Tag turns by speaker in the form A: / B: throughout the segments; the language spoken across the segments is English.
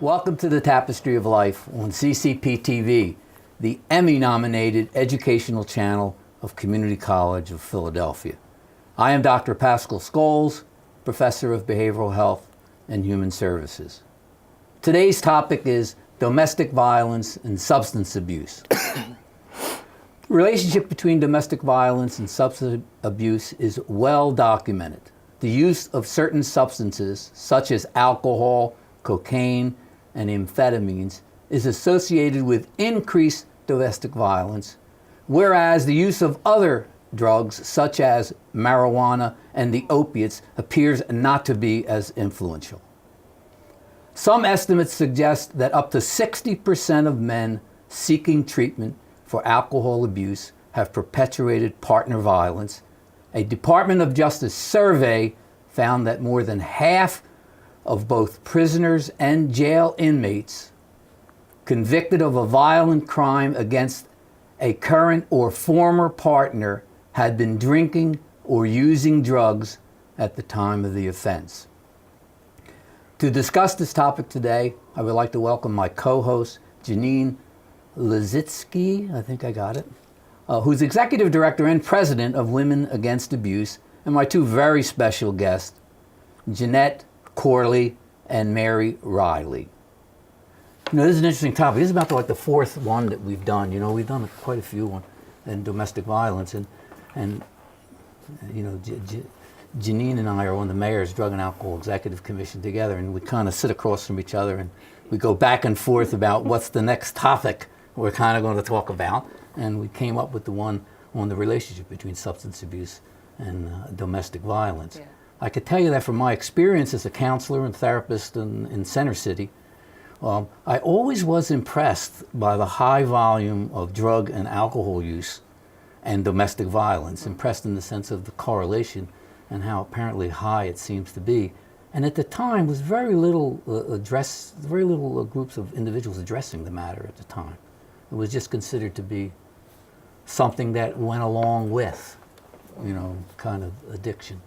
A: Welcome to the Tapestry of Life on CCP-TV, the Emmy-nominated educational channel of Community College of Philadelphia. I am Dr. Pascal Scholes, Professor of Behavioral Health and Human Services. Today's topic is domestic violence and substance abuse. The relationship between domestic violence and substance abuse is well documented. The use of certain substances, such as alcohol, cocaine, and amphetamines, is associated with increased domestic violence, whereas the use of other drugs, such as marijuana and the opiates, appears not to be as influential. Some estimates suggest that up to 60% of men seeking treatment for alcohol abuse have perpetuated partner violence. A Department of Justice survey found that more than half of both prisoners and jail inmates convicted of a violent crime against a current or former partner had been drinking or using drugs at the time of the offense. To discuss this topic today, I would like to welcome my co-host, Janine Lizitsky, I think I got it, who's Executive Director and President of Women Against Abuse, and my two very special guests, Jeanette Corley and Mary Riley. You know, this is an interesting topic. This is about the fourth one that we've done. You know, we've done quite a few in domestic violence, and you know, Janine and I are on the Mayor's Drug and Alcohol Executive Commission together, and we kind of sit across from each other and we go back and forth about what's the next topic we're kind of going to talk about, and we came up with the one on the relationship between substance abuse and domestic violence. Yeah. I could tell you that from my experience as a counselor and therapist in Center City, I always was impressed by the high volume of drug and alcohol use and domestic violence, impressed in the sense of the correlation and how apparently high it seems to be. And at the time, was very little groups of individuals addressing the matter at the time. It was just considered to be something that went along with, you know, kind of addiction.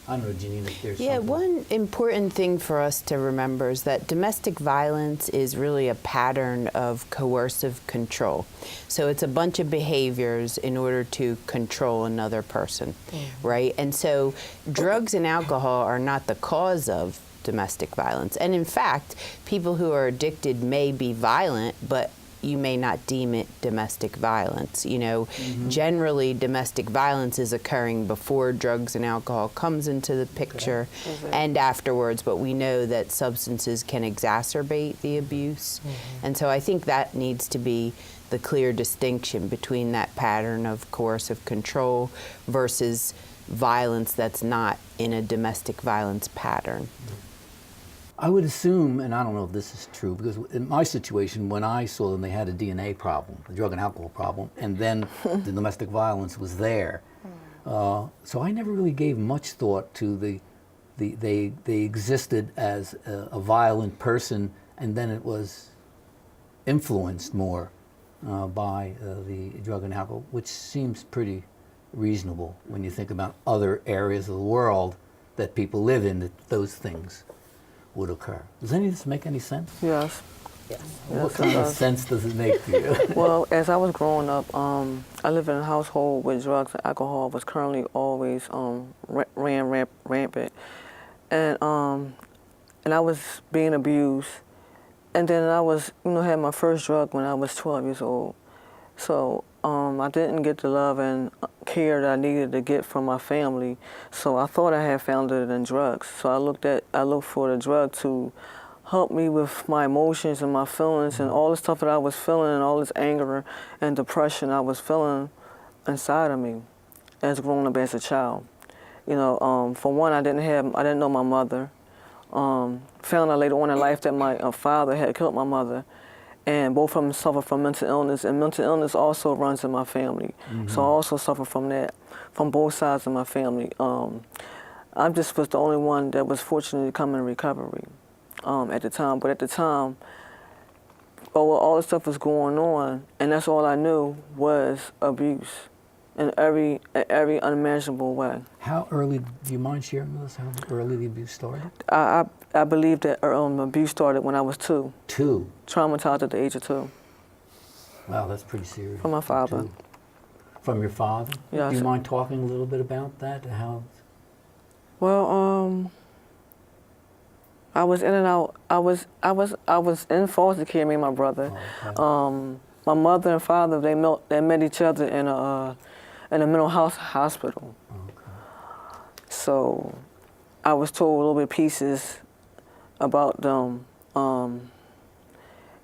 A: I don't know, Janine, if there's something.
B: One important thing for us to remember is that domestic violence is really a pattern of coercive control. So it's a bunch of behaviors in order to control another person, right? And so drugs and alcohol are not the cause of domestic violence. And in fact, people who are addicted may be violent, but you may not deem it domestic violence. You know, generally domestic violence is occurring before drugs and alcohol comes into the picture and afterwards, but we know that substances can exacerbate the abuse. And so I think that needs to be the clear distinction between that pattern of coercive control versus violence that's not in a domestic violence pattern.
A: I would assume, and I don't know if this is true, because in my situation, when I saw them, they had a DNA problem, a drug and alcohol problem, and then the domestic violence was there. So I never really gave much thought to they existed as a violent person, and then it was influenced more by the drug and alcohol, which seems pretty reasonable when you think about other areas of the world that people live in, that those things would occur. Does any of this make any sense?
C: Yes.
B: Yes.
A: What kind of sense does it make to you?
C: Well, as I was growing up, I lived in a household where drugs and alcohol was currently always ran rampant, and I was being abused, and then I was, you know, had my first drug when I was 12 years old. So I didn't get the love and care that I needed to get from my family. So I thought I had found it in drugs. So I looked for the drug to help me with my emotions and my feelings and all the stuff that I was feeling and all this anger and depression I was feeling inside of me as growing up as a child. You know, for one, I didn't know my mother. Found out later on in life that my father had killed my mother. And both of them suffer from mental illness, and mental illness also runs in my family. So I also suffer from that, from both sides of my family. I just was the only one that was fortunate to come in recovery at the time. But at the time, all this stuff was going on, and that's all I knew was abuse in every unimaginable way.
A: How early, do you mind sharing with us how early the abuse started?
C: I believe that abuse started when I was 2.
A: 2.
C: Traumatized at the age of 2.
A: Wow, that's pretty serious.
C: From my father.
A: 2. From your father?
C: Yes.
A: Do you mind talking a little bit about that? How?
C: Well, I was in and out. I was in foster care, me and my brother.
A: Oh, okay.
C: My mother and father, they met each other in a mental health hospital.
A: Okay.
C: So I was told little bit pieces about them, and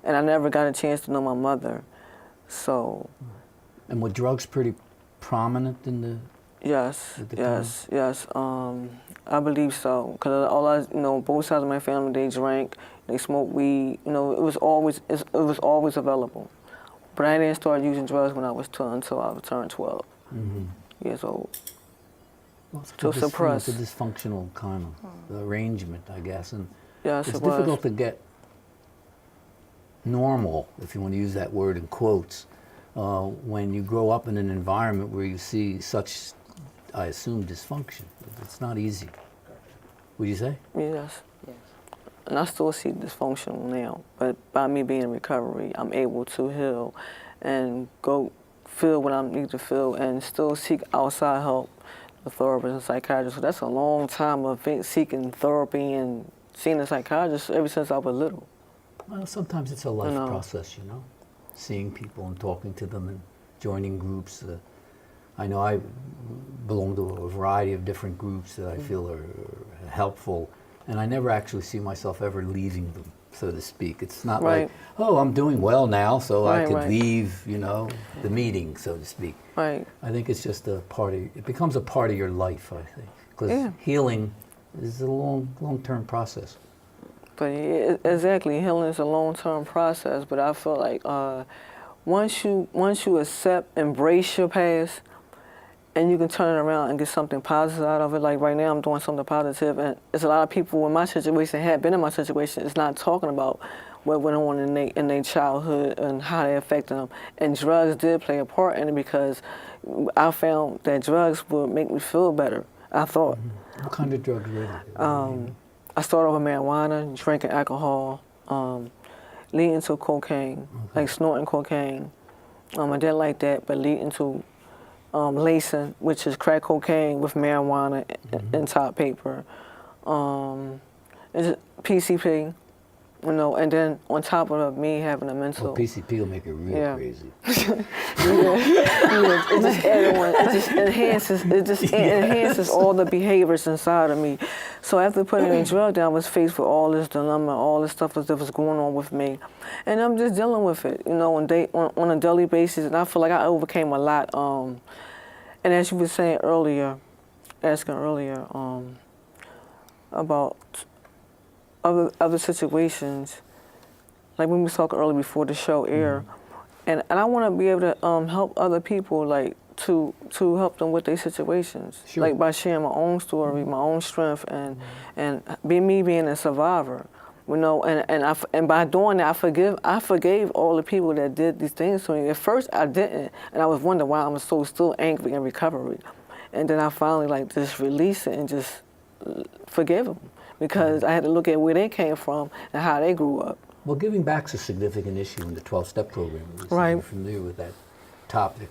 C: I never got a chance to know my mother. So.
A: And were drugs pretty prominent in the?
C: Yes,
A: at the
C: yes. I believe so. Because both sides of my family, they drank, they smoked weed. It was always available. But I didn't start using drugs when I was 2 until I turned 12 years old.
A: Well,
C: So suppressed.
A: It's a dysfunctional kind of arrangement, I guess, and
C: Yes,
A: it's
C: it was.
A: difficult to get normal, if you want to use that word in quotes, when you grow up in an environment where you see such, I assume, dysfunction. It's not easy. Would you say?
C: Yes. And I still see dysfunctional now, but by me being in recovery, I'm able to heal and go feel what I need to feel and still seek outside help, the therapist and psychiatrist. So that's a long time of seeking therapy and seeing a psychiatrist ever since I was little.
A: Well, sometimes it's a life process, seeing people and talking to them and joining groups. I know I belong to a variety of different groups that I feel are helpful, and I never actually see myself ever leaving them, so to speak. It's not like, oh, I'm doing well now, so I could leave, the meeting, so to speak.
C: Right.
A: I think it's just it becomes a part of your life, I think, because healing is a long-term process.
C: But exactly, healing is a long-term process, but I feel like once you accept, embrace your past, and you can turn it around and get something positive out of it. Like right now, I'm doing something positive, and there's a lot of people in my situation, had been in my situation, is not talking about what went on in their childhood and how they affected them. And drugs did play a part in it because I found that drugs would make me feel better, I thought.
A: What kind of drugs were they?
C: I started with marijuana, drinking alcohol, leading to cocaine, like snorting cocaine. I didn't like that, but leading to lacing, which is crack cocaine with marijuana and top paper. It's PCP, and then on top of me having a mental.
A: Well, PCP will make it real crazy.
C: It just added on. It just enhances all the behaviors inside of me. So after putting a drug down, I was faced with all this dilemma, all this stuff that was going on with me, and I'm just dealing with it, on a daily basis. And I feel like I overcame a lot. And as you were saying earlier, about other situations, like when we talked earlier before the show aired, and I want to be able to help other people, like to help them with their situations, like by sharing my own story, my own strength, and me being a survivor, and by doing that, I forgave all the people that did these things to me. At first, I didn't, and I was wondering why I'm so still angry in recovery, and then I finally just release it and just forgive them, because I had to look at where they came from and how they grew up.
A: Well, giving back's a significant issue in the 12-step program.
C: Right.
A: You're familiar with that topic.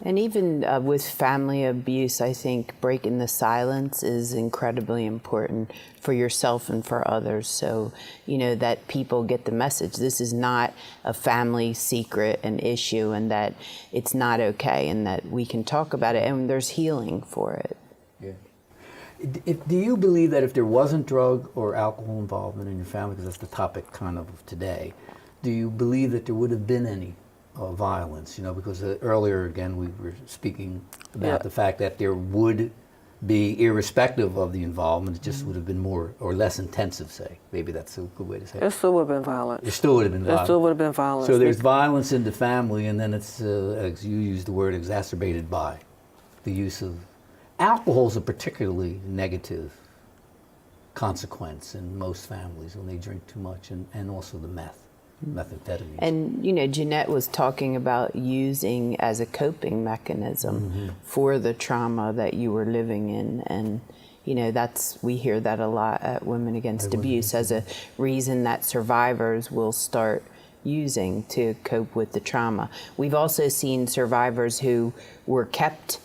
B: And even with family abuse, I think breaking the silence is incredibly important for yourself and for others. So, that people get the message. This is not a family secret, an issue, and that it's not okay, and that we can talk about it, and there's healing for it.
A: Yeah. Do you believe that if there wasn't drug or alcohol involvement in your family, because that's the topic kind of today, do you believe that there would have been any violence? Because earlier, again, we were speaking about the fact that there would be, irrespective of the involvement, it just would have been more or less intensive, say. Maybe that's a good way to say it.
C: There still would have been violence.
A: There still would have been violence.
C: There still would have been violence.
A: So there's violence in the family, and then it's, as you used the word, exacerbated by the use of alcohol. Is a particularly negative consequence in most families when they drink too much, and also the meth. methamphetamines.
B: And, Jeanette was talking about using as a coping mechanism for the trauma that you were living in. And, we hear that a lot at Women Against Abuse as a reason that survivors will start using to cope with the trauma. We've also seen survivors who were kept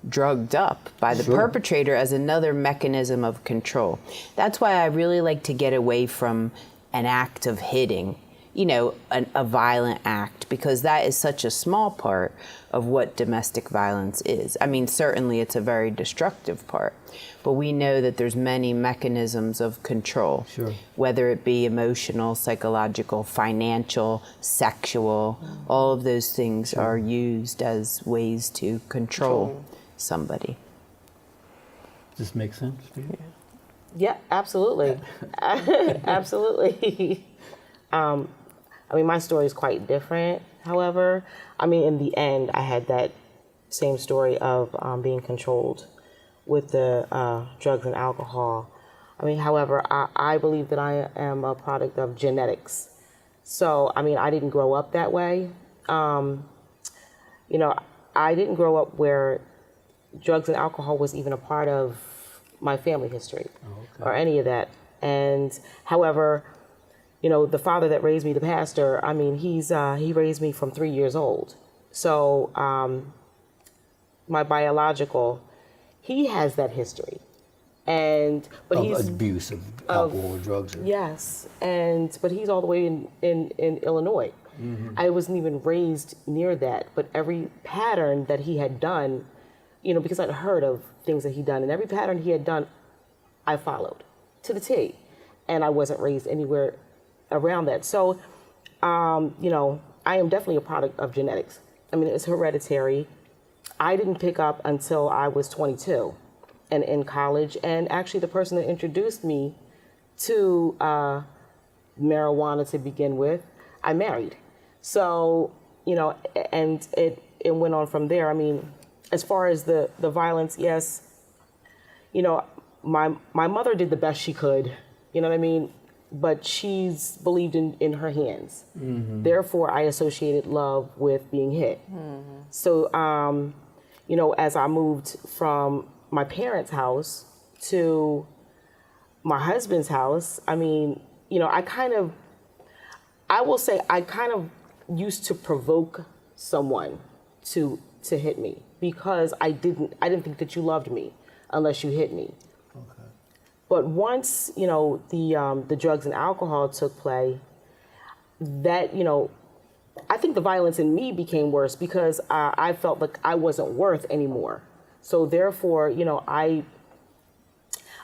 B: drugged up by the perpetrator as another mechanism of control. That's why I really like to get away from an act of hitting, a violent act, because that is such a small part of what domestic violence is. I mean, certainly it's a very destructive part, but we know that there's many mechanisms of control, whether it be emotional, psychological, financial, sexual, all of those things are used as ways to control somebody.
A: Does this make sense to you?
D: Yeah, absolutely. Absolutely. My story is quite different. However, in the end, I had that same story of being controlled with the drugs and alcohol. However, I believe that I am a product of genetics. So, I didn't grow up that way. I didn't grow up where drugs and alcohol was even a part of my family history or any of that. And however, the father that raised me, the pastor, he raised me from 3 years old. So my biological, he has that history. But he's
A: abuse of alcohol or drugs.
D: Yes, but he's all the way in Illinois. I wasn't even raised near that, but every pattern that he had done, because I'd heard of things that he'd done, and every pattern he had done, I followed to the T, and I wasn't raised anywhere around that. So, I am definitely a product of genetics. It's hereditary. I didn't pick up until I was 22 and in college, and actually the person that introduced me to marijuana to begin with, I married. So, and it went on from there. As far as the violence, yes, my mother did the best she could, but she's believed in her hands. Therefore, I associated love with being hit. So, as I moved from my parents' house to my husband's house, I will say I kind of used to provoke someone to hit me, because I didn't think that you loved me unless you hit me. Okay. But once, the drugs and alcohol took play, that, I think the violence in me became worse because I felt like I wasn't worth anymore. So therefore,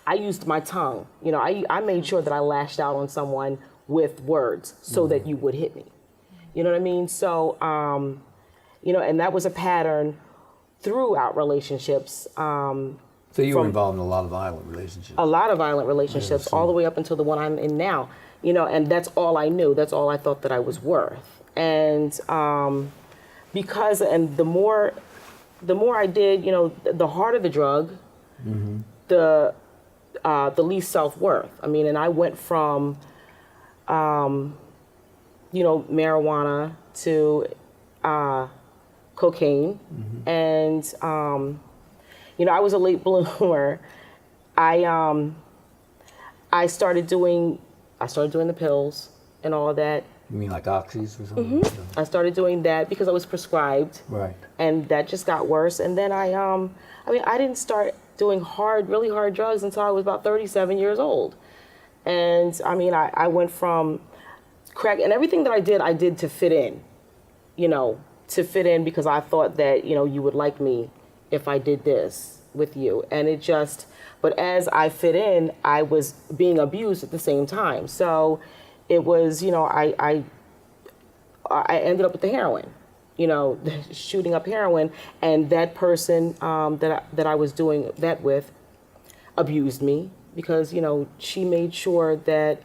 D: I used my tongue. I made sure that I lashed out on someone with words so that you would hit me. You know what I mean? So, and that was a pattern throughout relationships.
A: So you were involved in a lot of violent relationships?
D: A lot of violent relationships, all the way up until the one I'm in now. And that's all I knew. That's all I thought that I was worth. And the more I did, the harder the drug, the least self-worth. And I went from, marijuana to cocaine, and I was a late bloomer. I started doing the pills and all of that.
A: You mean like oxys or something?
D: I started doing that because I was prescribed. Right. And that just got worse. And then I didn't start doing really hard drugs until I was about 37 years old. And I went from crack, and everything that I did to fit in, because I thought that, you would like me if I did this with you. And but as I fit in, I was being abused at the same time. So it was, I ended up with the heroin, shooting up heroin, and that person that I was doing that with abused me because, she made sure that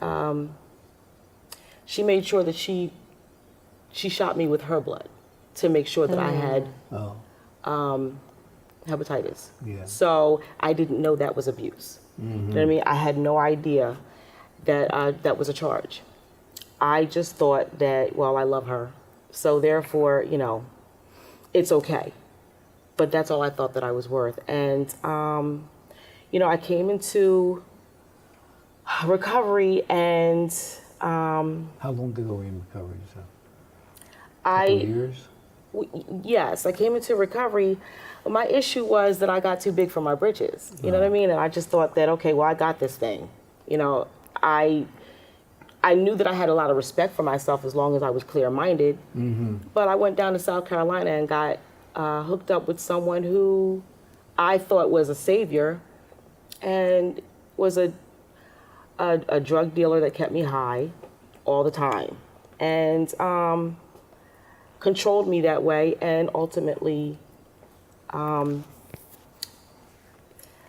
D: she shot me with her blood to make sure that I had hepatitis. Yeah. So I didn't know that was abuse. You know what I mean? I had no idea that that was a charge. I just thought that, well, I love her, so therefore, it's okay. But that's all I thought that I was worth. And, I came into recovery, and
A: How long ago were you in recovery? So,
D: I,
A: years?
D: yes, I came into recovery. My issue was that I got too big for my britches. You know what I mean? And I just thought that, okay, well, I got this thing. I knew that I had a lot of respect for myself as long as I was clear-minded. But I went down to South Carolina and got hooked up with someone who I thought was a savior, and was a drug dealer that kept me high all the time, and controlled me that way, and ultimately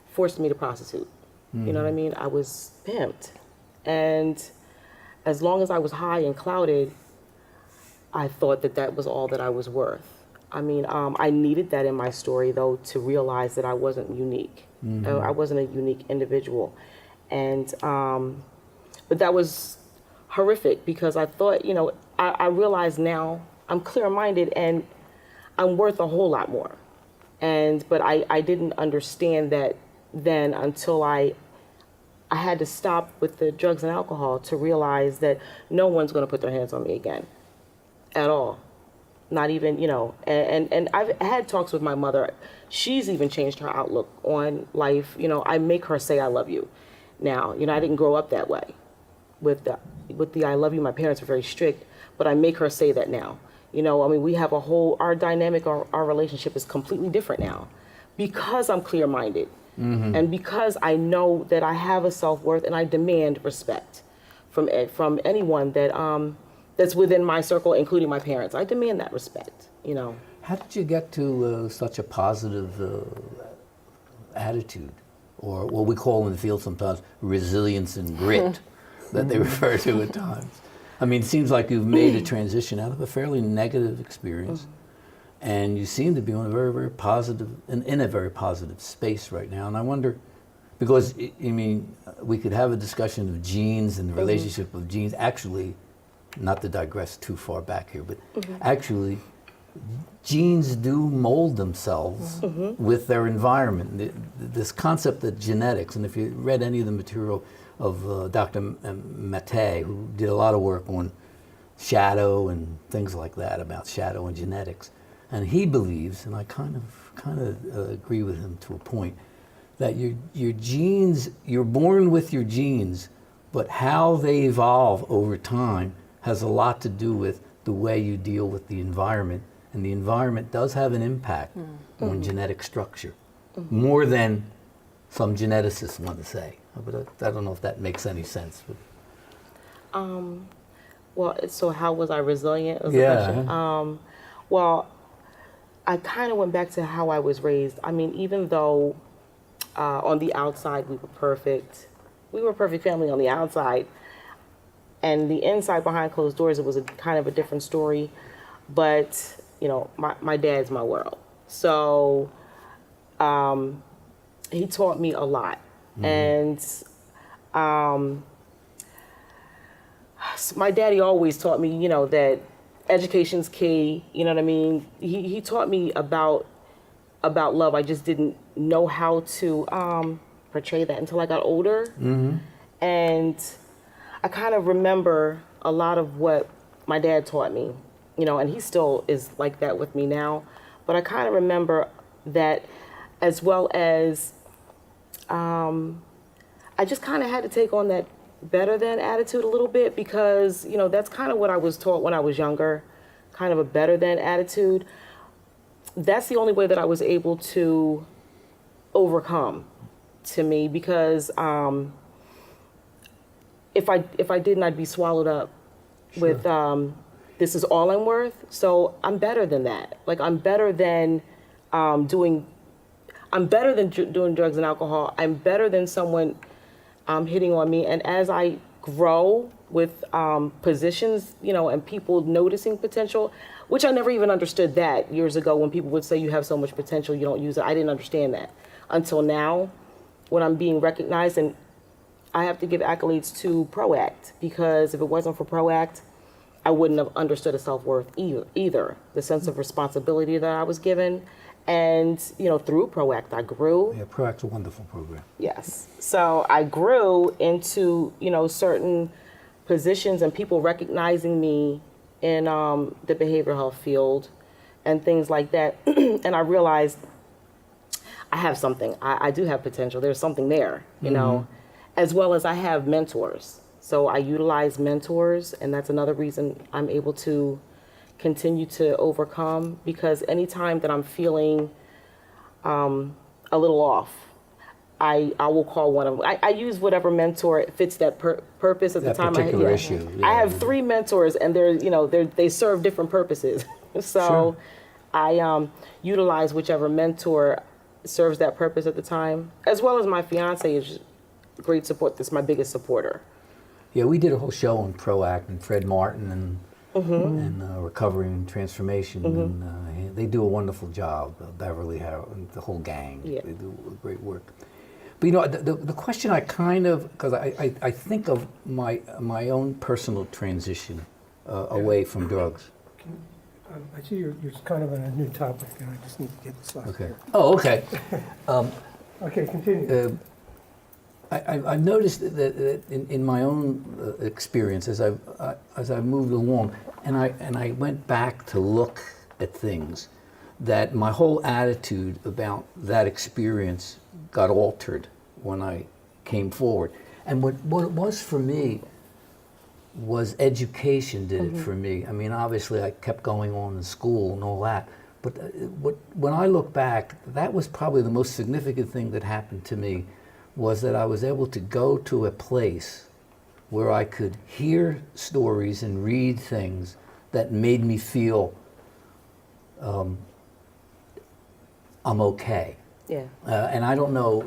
D: forced me to prostitute. You know what I mean? I was pimped. And as long as I was high and clouded, I thought that that was all that I was worth. I mean, I needed that in my story, though, to realize that I wasn't unique. I wasn't a unique individual. And, but that was horrific, because I thought, I realize now I'm clear-minded and I'm worth a whole lot more. But I didn't understand that then until I had to stop with the drugs and alcohol to realize that no one's going to put their hands on me again at all. Not even, and I've had talks with my mother. She's even changed her outlook on life. I make her say I love you now. I didn't grow up that way with the I love you. My parents were very strict, but I make her say that now. We have our dynamic, our relationship is completely different now, because I'm clear-minded. And because I know that I have a self-worth, and I demand respect from anyone that's within my circle, including my parents. I demand that respect,
A: How did you get to such a positive attitude, or what we call in the field sometimes resilience and grit that they refer to at times? I mean, it seems like you've made a transition out of a fairly negative experience, and you seem to be on a very, very positive, in a very positive space right now. And I wonder, because, we could have a discussion of genes and the relationship of genes. Actually, not to digress too far back here, but actually, genes do mold themselves with their environment. This concept of genetics, and if you read any of the material of Dr. Mattei, who did a lot of work on shadow and things like that, about shadow and genetics, and he believes, and I kind of agree with him to a point, that your genes, you're born with your genes, but how they evolve over time has a lot to do with the way you deal with the environment. And the environment does have an impact on genetic structure, more than some geneticists want to say. But I don't know if that makes any sense.
D: Well, so how was I resilient? Was the question. Well, I kind of went back to how I was raised. Even though on the outside we were perfect family on the outside, and the inside behind closed doors, it was a kind of a different story. But my dad's my world, so he taught me a lot, and my daddy always taught me, that education's key. You know what I mean? He taught me about love. I just didn't know how to portray that until I got older, and I kind of remember a lot of what my dad taught me. And he still is like that with me now. But I kind of remember that, as well as I just kind of had to take on that better than attitude a little bit, because, that's kind of what I was taught when I was younger, kind of a better than attitude. That's the only way that I was able to overcome, to me, because if I didn't, I'd be swallowed up with this is all I'm worth. So I'm better than that. Like, I'm better than doing drugs and alcohol. I'm better than someone hitting on me. And as I grow with positions, and people noticing potential, which I never even understood that years ago, when people would say you have so much potential, you don't use it. I didn't understand that until now, when I'm being recognized. And I have to give accolades to PROACT, because if it wasn't for PROACT, I wouldn't have understood a self-worth either. The sense of responsibility that I was given. And, through PROACT, I grew.
A: Yeah, PROACT's a wonderful program.
D: Yes. So I grew into, certain positions and people recognizing me in the behavioral health field and things like that. And I realized I have something. I do have potential. There's something there, as well as I have mentors. So I utilize mentors, and that's another reason I'm able to continue to overcome, because anytime that I'm feeling a little off, I will call one of them. I use whatever mentor fits that purpose at
A: That
D: the time.
A: particular issue. Yeah.
D: I have 3 mentors, and they serve different purposes. So
A: Sure.
D: I utilize whichever mentor serves that purpose at the time, as well as my fiance is great support. That's my biggest supporter.
A: Yeah, we did a whole show on PROACT and Fred Martin and recovery and transformation, and they do a wonderful job. Beverly Harold, the whole gang,
D: Yeah.
A: they do great work. But the question I because I think of my own personal transition away from drugs.
E: I see you're kind of on a new topic, and I just need to get this off.
A: Okay.
E: here.
A: Oh, okay.
E: Okay, continue.
A: I've noticed that in my own experience as I've moved along, and I went back to look at things, that my whole attitude about that experience got altered when I came forward. And what it was for me was education did it for me. I mean, obviously I kept going on in school and all that, but when I look back, that was probably the most significant thing that happened to me, was that I was able to go to a place where I could hear stories and read things that made me feel I'm okay.
D: Yeah.
A: And I don't know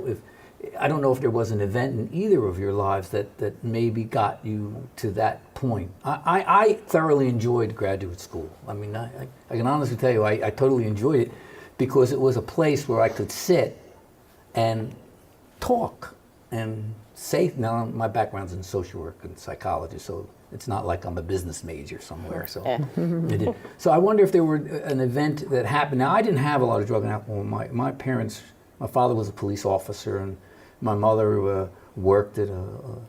A: if there was an event in either of your lives that maybe got you to that point. I thoroughly enjoyed graduate school. I mean, I can honestly tell you, I totally enjoyed it, because it was a place where I could sit and talk and say. Now, my background's in social work and psychology, so it's not like I'm a business major somewhere. So, so I wonder if there were an event that happened. Now, I didn't have a lot of drug and alcohol. My parents, my father was a police officer, and my mother worked at a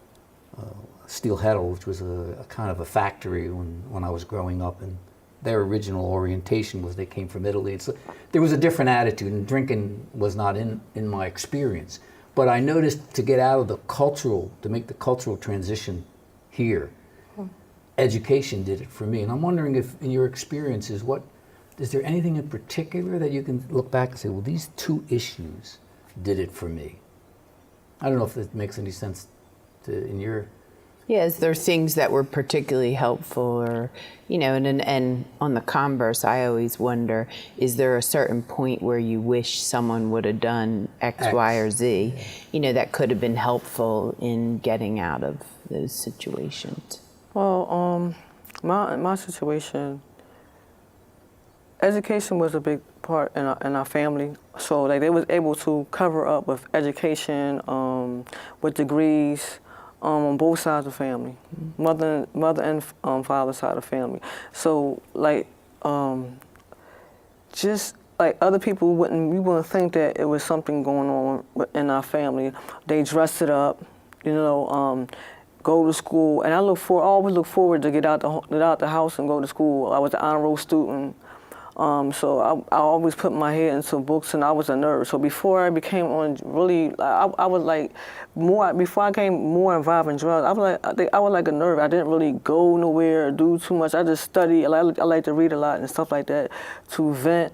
A: steel heddle, which was a kind of a factory when I was growing up, and their original orientation was they came from Italy. And so there was a different attitude, and drinking was not in my experience. But I noticed to get out of to make the cultural transition here, education did it for me. And I'm wondering if in your experiences, is there anything in particular that you can look back and say, well, these 2 issues did it for me? I don't know if that makes any sense in your...
B: Yeah, is there things that were particularly helpful, or, and on the converse, I always wonder, is there a certain point where you wish someone would have done X, Y, or Z, that could have been helpful in getting out of those situations?
C: Well, my situation, education was a big part in our family. So like they was able to cover up with education, with degrees, on both sides of the family, mother and father side of the family. So like, just like other people we wouldn't think that it was something going on in our family. They dressed it up, go to school, and I always look forward to get out the house and go to school. I was an honor roll student. So I always put my head into books, and I was a nerd. So before I became I was like before I became more involved in drugs, I was like a nerd. I didn't really go nowhere or do too much. I just studied. I like to read a lot and stuff like that, to vent,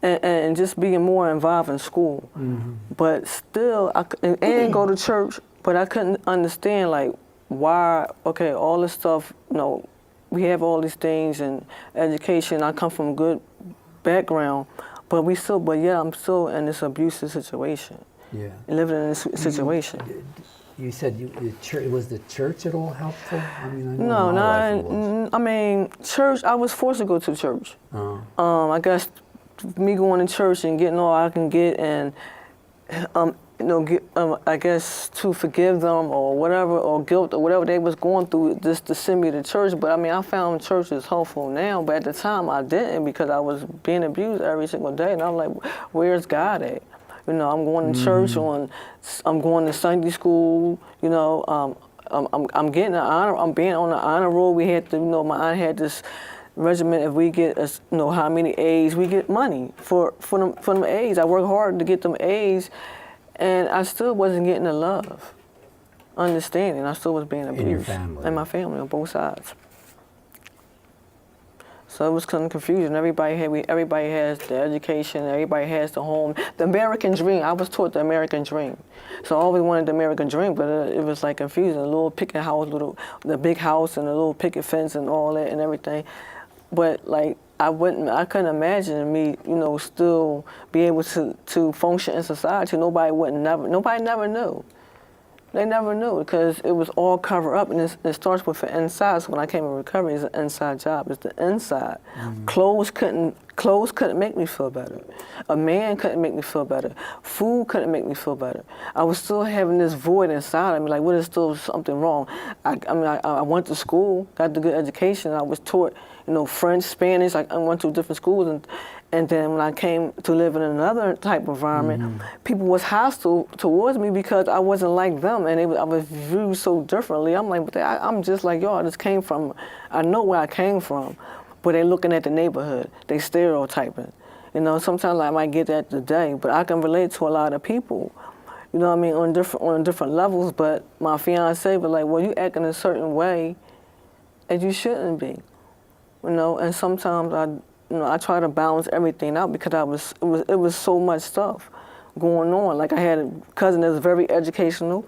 C: and just being more involved in school. But still, and go to church, but I couldn't understand like why, okay, all this stuff, we have all these things and education. I come from a good background, but yet I'm still in this abusive situation.
A: Yeah.
C: And living in this situation.
A: You said was the church at all helpful? I mean, I know
C: No,
A: in my life it was.
C: I mean, church, I was forced to go to church. I guess me going to church and getting all I can get, and I guess to forgive them or whatever, or guilt or whatever they was going through, just to send me to church. But I mean, I found church is helpful now, but at the time I didn't, because I was being abused every single day, and I'm like, where's God at? I'm going to church I'm going to Sunday school. I'm getting an honor. I'm being on the honor roll. We had to, my aunt had this regimen. If we get, how many A's, we get money for them A's. I worked hard to get them A's. And I still wasn't getting the love, understanding. I still was being abused.
A: In your family.
C: In my family, on both sides. So it was kind of confusion. Everybody has the education, everybody has the home. The American dream, I was taught the American dream. So I always wanted the American dream, but it was like confusing. A little picket house, the big house and a little picket fence and all that and everything. But like, I couldn't imagine me, still be able to function in society. Nobody never knew. They never knew, because it was all covered up, and it starts with the inside. So when I came in recovery, it's an inside job. It's the inside. Clothes couldn't make me feel better. A man couldn't make me feel better. Food couldn't make me feel better. I was still having this void inside of me, like, what is still something wrong? I went to school, got the good education. I was taught, French, Spanish. I went to different schools, and then when I came to live in another type of environment, people was hostile towards me because I wasn't like them, and I was viewed so differently. I'm like, but I'm just like y'all. I know where I came from, but they looking at the neighborhood. They stereotyping. Sometimes I might get that today, but I can relate to a lot of people. On different levels. But my fiance was like, well, you act in a certain way, and you shouldn't be. And sometimes I try to balance everything out, because it was so much stuff going on. Like, I had a cousin that was very educational,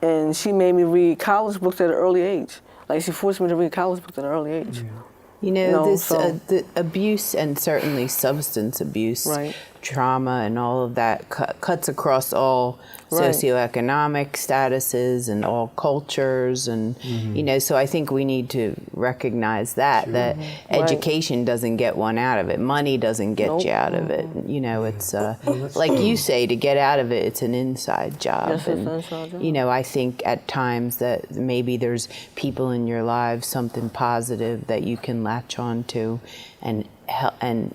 C: and she made me read college books at an early age. Like, she forced me to read college books at an early age.
B: Yeah. The abuse, and certainly substance abuse,
C: right,
B: trauma, and all of that cuts across all socioeconomic statuses and all cultures, and so I think we need to recognize that education doesn't get one out of it, money doesn't get you out of it. It's like you say, to get out of it, it's an inside job.
C: Yes, it's an inside job.
B: I think at times that maybe there's people in your lives, something positive that you can latch on to, and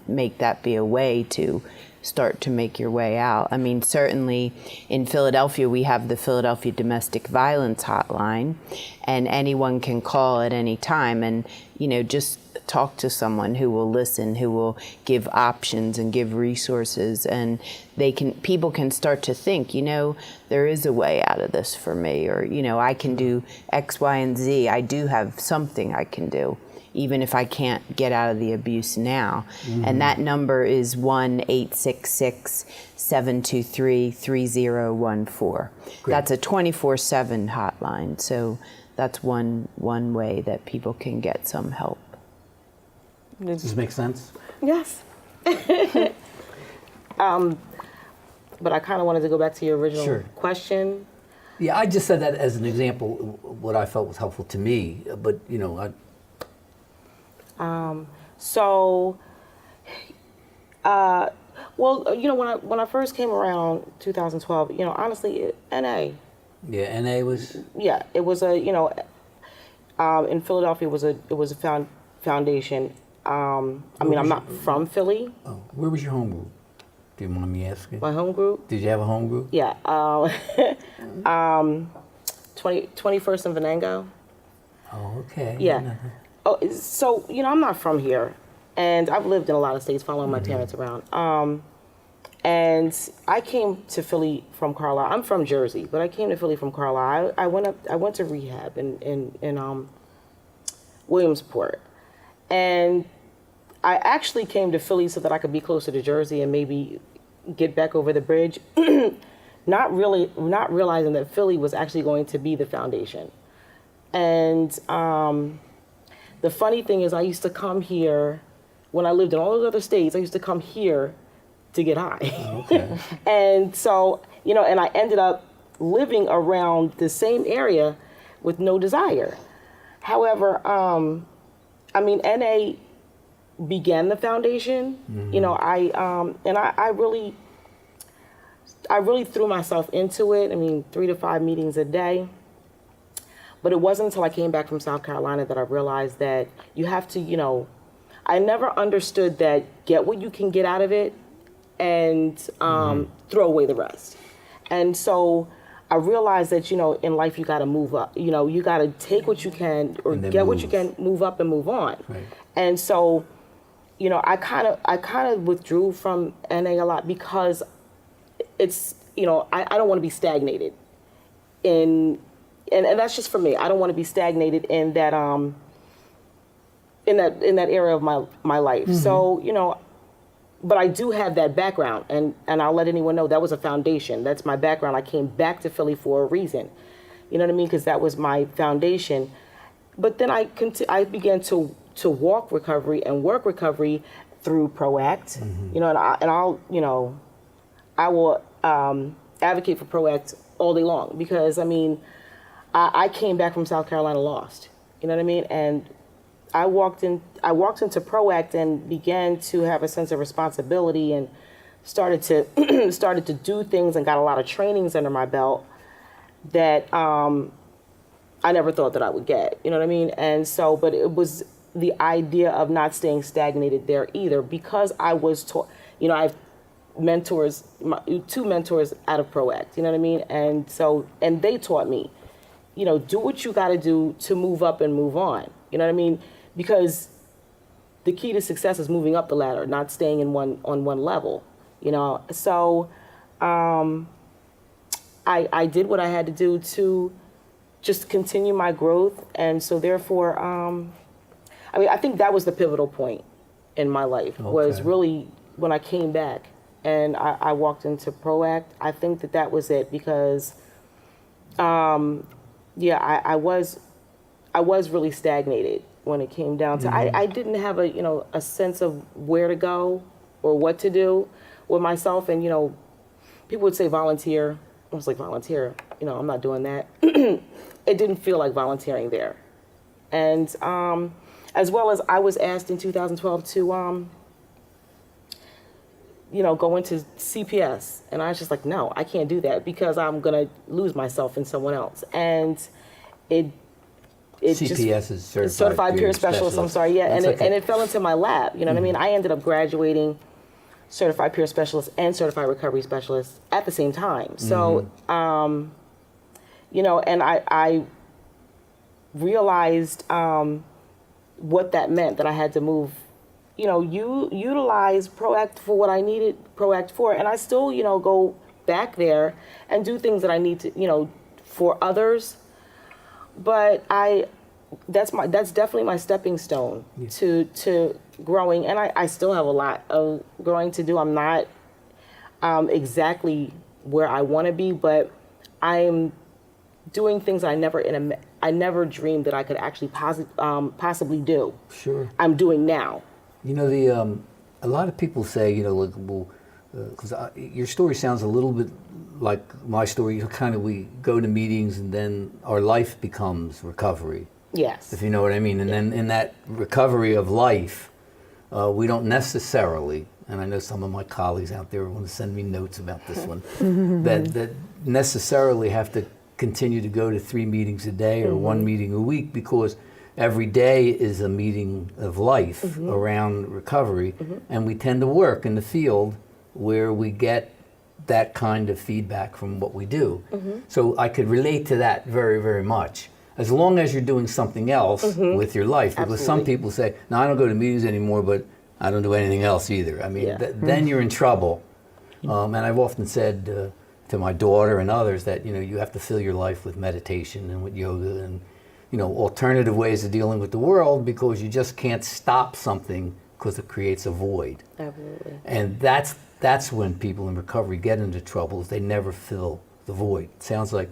B: make that be a way to start to make your way out. I mean, certainly in Philadelphia, we have the Philadelphia Domestic Violence Hotline, and anyone can call at any time and, just talk to someone who will listen, who will give options and give resources, and people can start to think, there is a way out of this for me, or, I can do X, Y, and Z. I do have something I can do, even if I can't get out of the abuse now. And that number is 1-866-723-3014. That's a 24/7 hotline. So that's one way that people can get some help.
A: Does this make sense?
D: Yes. But I kind of wanted to go back to your original question.
A: Yeah, I just said that as an example, what I felt was helpful to me. But,
D: when I first came around 2012, honestly, NA.
A: Yeah, NA was.
D: Yeah, it was in Philadelphia, it was a foundation. I'm not from Philly.
A: Oh, where was your home group? Do you mind me asking?
D: My home group?
A: Did you have a home group?
D: Yeah. 21st and Venango.
A: Oh, okay.
D: Yeah. Oh, so, I'm not from here, and I've lived in a lot of states following my parents around. And I came to Philly from Carlisle. I'm from Jersey, but I came to Philly from Carlisle. I went to rehab in Williamsport. And I actually came to Philly so that I could be closer to Jersey and maybe get back over the bridge, not realizing that Philly was actually going to be the foundation. And the funny thing is, I used to come here when I lived in all those other states. I used to come here to get high.
A: Oh, okay.
D: And so, and I ended up living around the same area with no desire. However, NA began the foundation. I really threw myself into it. I mean, 3 to 5 meetings a day. But it wasn't until I came back from South Carolina that I realized that you have to, I never understood that get what you can get out of it and throw away the rest. And so I realized that, in life you got to move up. You got to take what you can or get what you can, move up and move on.
A: Right.
D: And so, I kind of withdrew from NA a lot because it's, I don't want to be stagnated in. And that's just for me. I don't want to be stagnated in that in that area of my life. So, but I do have that background, and I'll let anyone know that was a foundation. That's my background. I came back to Philly for a reason. You know what I mean? Because that was my foundation. But then I began to walk recovery and work recovery through ProAct. I will advocate for ProAct all day long because I came back from South Carolina lost, you know what I mean? And I walked into ProAct and began to have a sense of responsibility and started to do things and got a lot of trainings under my belt that I never thought that I would get, you know what I mean? And so, but it was the idea of not staying stagnated there either because I was taught, I have mentors, 2 mentors out of ProAct, you know what I mean? And so, and they taught me, do what you got to do to move up and move on. You know what I mean? Because the key to success is moving up the ladder, not staying on one level. So I did what I had to do to just continue my growth, and so therefore, I think that was the pivotal point in my life. Was really when I came back and I walked into ProAct. I think that was it because. I was really stagnated when it came down to I didn't have a sense of where to go or what to do with myself, and people would say volunteer. I was like, volunteer? I'm not doing that. It didn't feel like volunteering there, and as well as I was asked in 2012 to go into CPS. And I was just like, no, I can't do that because I'm going to lose myself in someone else. And it
A: CPS is
D: Certified Peer Specialist. I'm sorry, yeah. And it fell into my lap. You know what I mean? I ended up graduating Certified Peer Specialist and Certified Recovery Specialist at the same time. So, and I realized what that meant, that I had to move, utilize ProAct for what I needed ProAct for. And I still, go back there and do things that I need to, for others. But that's definitely my stepping stone to growing. And I still have a lot of growing to do. I'm not exactly where I want to be, but I'm doing things I never dreamed that I could actually possibly do.
A: Sure.
D: I'm doing now.
A: A lot of people say, because your story sounds a little bit like my story. We go to meetings and then our life becomes recovery.
D: Yes.
A: If you know what I mean. And then in that recovery of life, we don't necessarily, and I know some of my colleagues out there want to send me notes about this one, that necessarily have to continue to go to 3 meetings a day or 1 meeting a week, because every day is a meeting of life around recovery, and we tend to work in the field where we get that kind of feedback from what we do. So I could relate to that very, very much. As long as you're doing something else with your life, because some people say, no, I don't go to meetings anymore, but I don't do anything else either. I mean, then you're in trouble. And I've often said to my daughter and others that, you have to fill your life with meditation and with yoga and, alternative ways of dealing with the world, because you just can't stop something because it creates a void.
D: Absolutely.
A: And that's when people in recovery get into trouble, is they never fill the void. It sounds like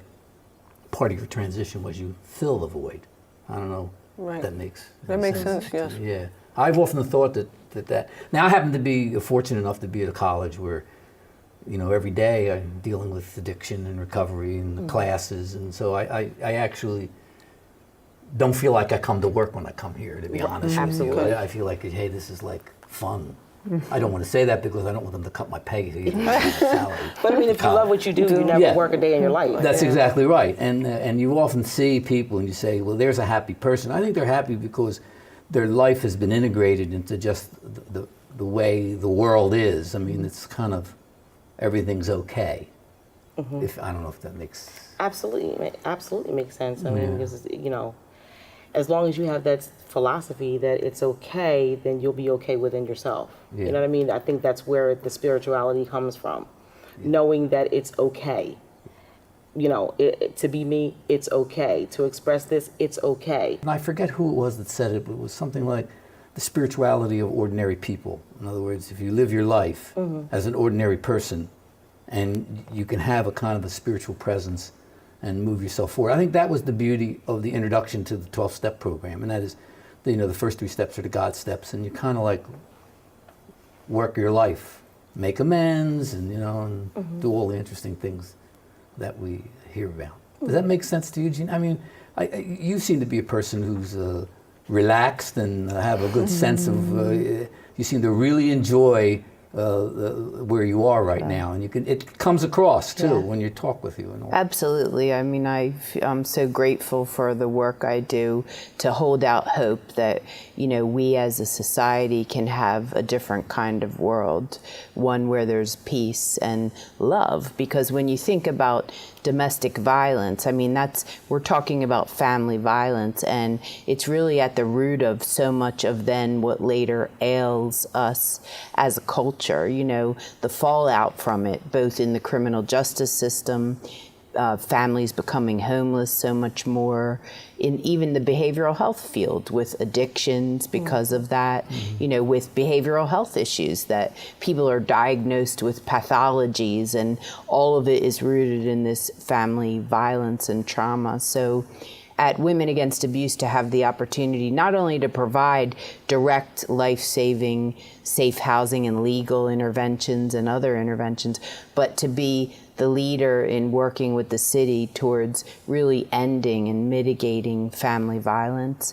A: part of your transition was you fill the void. I don't know if that makes
C: sense, yes.
A: Yeah. I've often thought that now I happen to be fortunate enough to be at a college where, every day I'm dealing with addiction and recovery and the classes, and so I actually don't feel like I come to work when I come here, to be honest with you. I feel like, hey, this is like fun. I don't want to say that because I don't want them to cut my pay to get my salary.
D: But I mean, if you love what you do, you never
A: Yeah.
D: work a day in your life.
A: That's exactly right. And you often see people and you say, well, there's a happy person. I think they're happy because their life has been integrated into just the way the world is. I mean, it's kind of, everything's okay. If I don't know if that makes...
D: Absolutely makes sense. I mean, because, you know, as long as you have that philosophy that it's okay, then you'll be okay within yourself.
A: Yeah.
D: You know what I mean? I think that's where the spirituality comes from. Knowing that it's okay. You know, to be me, it's okay. To express this, it's okay.
A: And I forget who it was that said it, but it was something like the spirituality of ordinary people. In other words, if you live your life as an ordinary person and you can have a kind of a spiritual presence and move yourself forward. I think that was the beauty of the introduction to the 12-step program, and that is, you know, the first 3 steps are the God steps, and you kind of like work your life, make amends, and you know, and do all the interesting things that we hear about. Does that make sense to you, Jean? I mean, you seem to be a person who's relaxed and have a good sense of. You seem to really enjoy where you are right now, and it comes across too when you talk with you and all.
B: Absolutely. I mean, I'm so grateful for the work I do to hold out hope that, you know, we as a society can have a different kind of world, one where there's peace and love. Because when you think about domestic violence, I mean, we're talking about family violence, and it's really at the root of so much of then what later ails us as a culture, you know, the fallout from it, both in the criminal justice system, families becoming homeless so much more, in even the behavioral health field with addictions because of that, you know, with behavioral health issues that people are diagnosed with pathologies, and all of it is rooted in this family violence and trauma. So at Women Against Abuse, to have the opportunity not only to provide direct life-saving, safe housing and legal interventions and other interventions, but to be the leader in working with the city towards really ending and mitigating family violence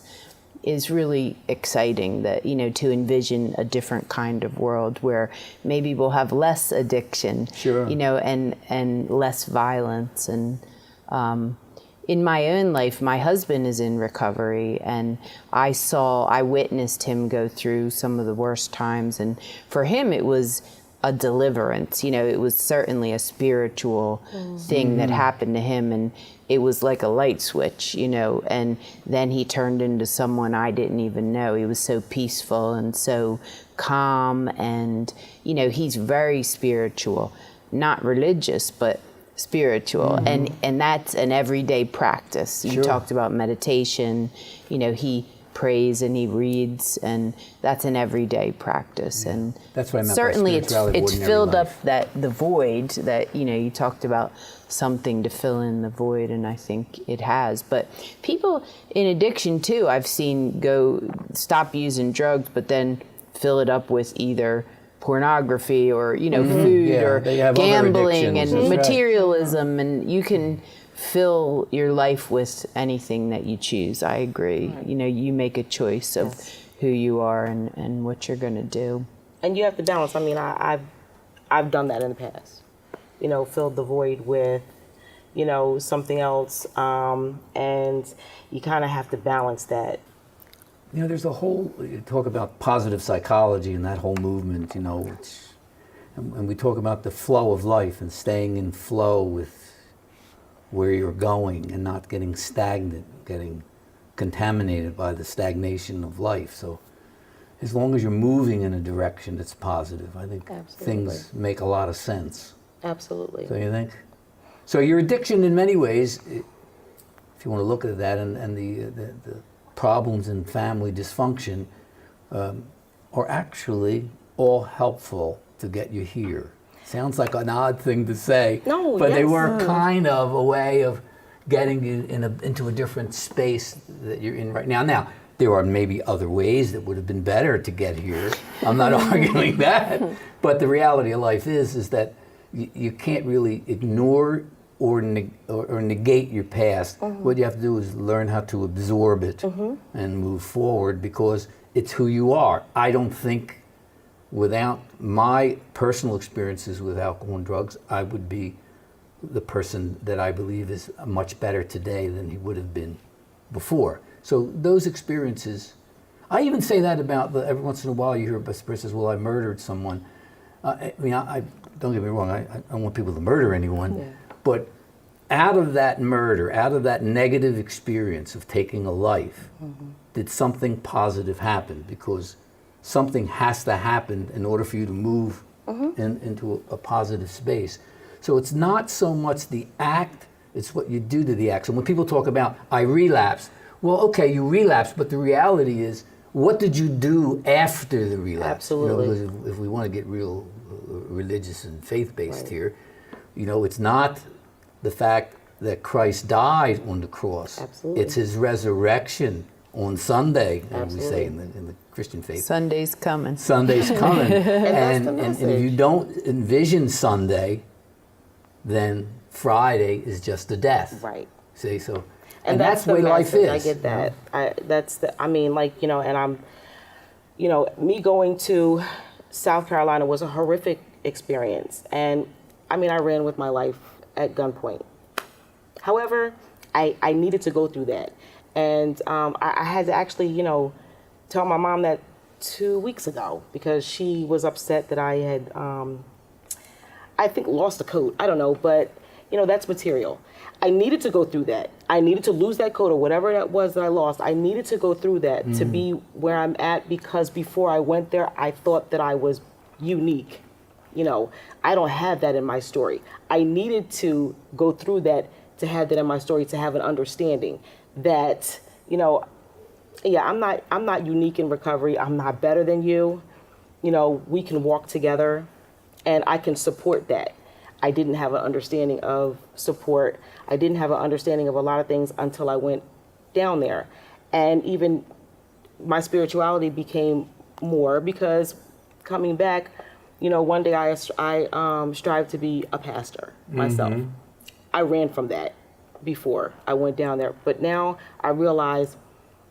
B: is really exciting. That, you know, to envision a different kind of world where maybe we'll have less addiction, you know, and less violence. And in my own life, my husband is in recovery, and I witnessed him go through some of the worst times, and for him it was a deliverance. You know, it was certainly a spiritual thing that happened to him, and it was like a light switch, you know, and then he turned into someone I didn't even know. He was so peaceful and so calm, and, you know, he's very spiritual, not religious, but spiritual, and that's an everyday practice. You talked about meditation, you know, he prays and he reads, and that's an everyday practice. And
A: that's what I meant by
B: certainly
A: spirituality of
B: it's
A: ordinary
B: filled
A: life.
B: up the void that, you know, you talked about something to fill in the void, and I think it has. But people in addiction too, I've seen stop using drugs, but then fill it up with either pornography or, you know, food or gambling and materialism, and you can fill your life with anything that you choose. I agree. You know, you make a choice of who you are and what you're going to do.
D: And you have to balance. I mean, I've done that in the past. You know, filled the void with, you know, something else, and you kind of have to balance that.
A: You know, there's a whole, you talk about positive psychology and that whole movement, you know, and we talk about the flow of life and staying in flow with where you're going and not getting stagnant, getting contaminated by the stagnation of life. So as long as you're moving in a direction that's positive, I think things make a lot of sense.
D: Absolutely.
A: So you think? So your addiction in many ways, if you want to look at that, and the problems in family dysfunction are actually all helpful to get you here. Sounds like an odd thing to say, but they were kind of a way of getting you into a different space that you're in right now. Now, there are maybe other ways that would have been better to get here. I'm not arguing that, but the reality of life is that you can't really ignore or negate your past. What you have to do is learn how to absorb it and move forward, because it's who you are. I don't think without my personal experiences with alcohol and drugs, I would be the person that I believe is much better today than he would have been before. So those experiences, I even say that about every once in a while you hear a person says, well, I murdered someone. I mean, I don't get me wrong, I don't want people to murder anyone, but out of that murder, out of that negative experience of taking a life, did something positive happen? Because something has to happen in order for you to move into a positive space. So it's not so much the act, it's what you do to the act. So when people talk about, I relapsed, well, okay, you relapsed, but the reality is, what did you do after the relapse?
D: Absolutely.
A: You know, because if we want to get real religious and faith-based here, you know, it's not the fact that Christ died on the cross.
D: Absolutely.
A: It's his resurrection on Sunday, as we say in the Christian faith.
B: Sunday's coming.
A: Sunday's coming.
D: that's the
A: and if
D: message.
A: you don't envision Sunday, then Friday is just a death.
D: Right.
A: See, so
D: And that's
A: the way
D: the
A: life
D: message.
A: is.
D: I get that. I mean, like, you know, and I'm, you know, me going to South Carolina was a horrific experience. And I mean, I ran with my life at gunpoint. However, I needed to go through that. And I had to actually, you know, tell my mom that 2 weeks ago because she was upset that I had, I think, lost a coat. I don't know, but, you know, that's material. I needed to go through that. I needed to lose that coat or whatever that was that I lost. I needed to go through that to be where I'm at, because before I went there, I thought that I was unique. You know, I don't have that in my story. I needed to go through that to have that in my story, to have an understanding that, you know, yeah, I'm not unique in recovery. I'm not better than you. You know, we can walk together and I can support that. I didn't have an understanding of support. I didn't have an understanding of a lot of things until I went down there. And even my spirituality became more, because coming back, you know, one day I strived to be a pastor myself. I ran from that before I went down there. But now I realize,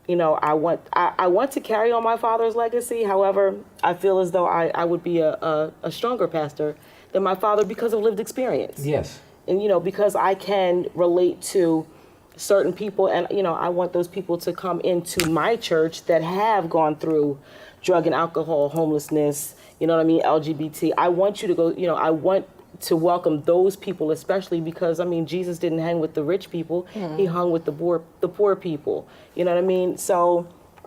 D: you know, I want to carry on my father's legacy. However, I feel as though I would be a stronger pastor than my father because of lived experience.
A: Yes.
D: And, you know, because I can relate to certain people, and, you know, I want those people to come into my church that have gone through drug and alcohol, homelessness, you know what I mean, LGBT. I want you to go, you know, I want to welcome those people, especially because, I mean, Jesus didn't hang with the rich people. He hung with the poor people. You know what I mean? So,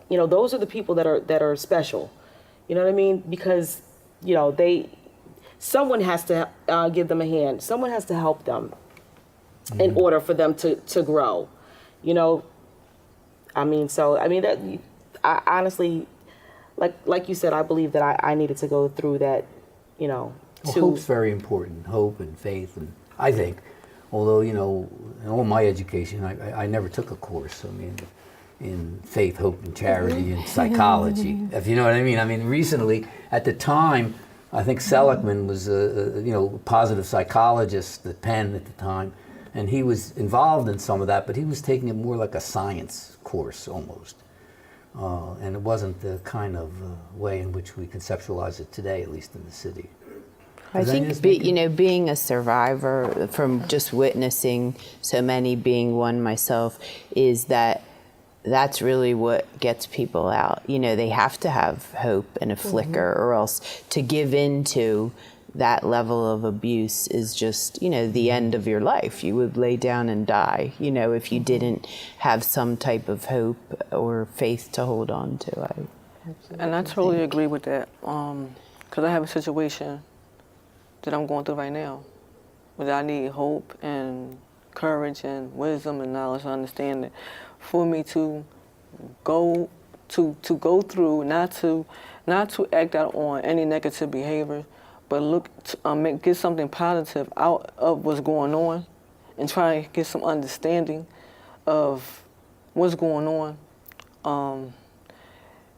D: you know, those are the people that are special. You know what I mean? Because, you know, someone has to give them a hand. Someone has to help them in order for them to grow. You know, I mean, that I honestly, like you said, I believe that I needed to go through that, you know.
A: Well, hope's very important, hope and faith. And I think, although, you know, in all my education, I never took a course, I mean, in faith, hope, and charity and psychology, if you know what I mean. I mean, recently, at the time, I think Seligman was a positive psychologist at Penn at the time, and he was involved in some of that, but he was taking it more like a science course almost. And it wasn't the kind of way in which we conceptualize it today, at least in the city.
B: I think, being a survivor from just witnessing so many, being one myself, is that's really what gets people out. You know, they have to have hope and a flicker, or else to give in to that level of abuse is just, you know, the end of your life. You would lay down and die, you know, if you didn't have some type of hope or faith to hold on to.
C: And I totally agree with that, because I have a situation that I'm going through right now, but I need hope and courage and wisdom and knowledge and understanding for me to go through, not to act out on any negative behavior, but look to get something positive out of what's going on, and try and get some understanding of what's going on.